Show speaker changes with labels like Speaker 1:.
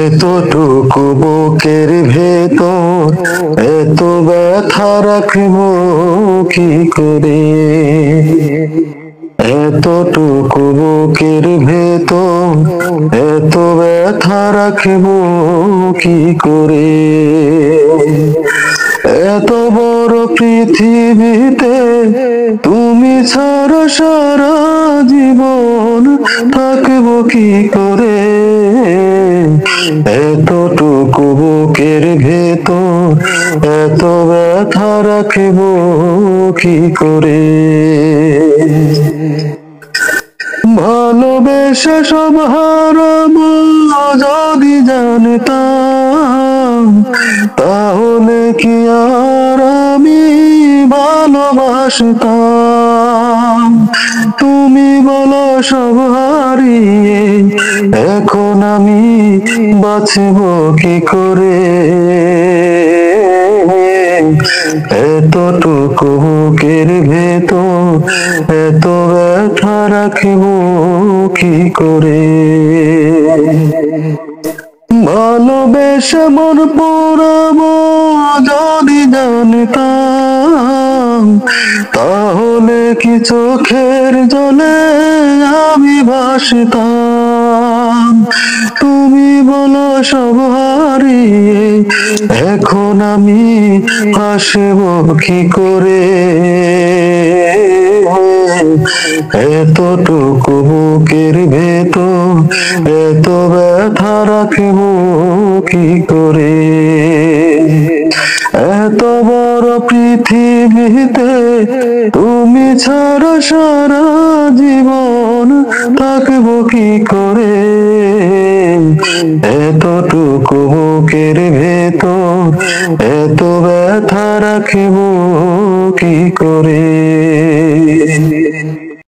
Speaker 1: এতটুকু বুকের ভেতর এত ব্যথা রাখবো কি করে? এতটুকু বুকের ভেতর এত ব্যথা রাখবো কি করে? এত বড় পৃথিবীতে তুমি ছাড়া সারা জীবন থাকবো কি করে? এতটুকু বুকের ভেতর এত ব্যথা রাখবো কি করে? ভালোবেসে সব হারাবো যদি জানতাম, তাহলে কি আর আমি ভালোবাসতাম? তুমি বলো সব হারিয়ে এখন আমি বাঁচব কি করে? এতটুকু বুকের ভেতর এত ব্যথা রাখবো কি করে? ভালোবেসে মন পোড়াবো যদি জানতাম, তাহলে কি চোখের জলে আমি ভাসতাম? তুমি বলো সব হারিয়ে এখন আমি হাসবো কি করে? এতটুকু বুকের ভেতর এত ব্যথা রাখবো কি করে? এত বড় পৃথিবীতে তুমি ছাড়া সারা জীবন থাকবো কি করে? এতটুকু বুকের ভেতর এত ব্যথা রাখবো কি করে?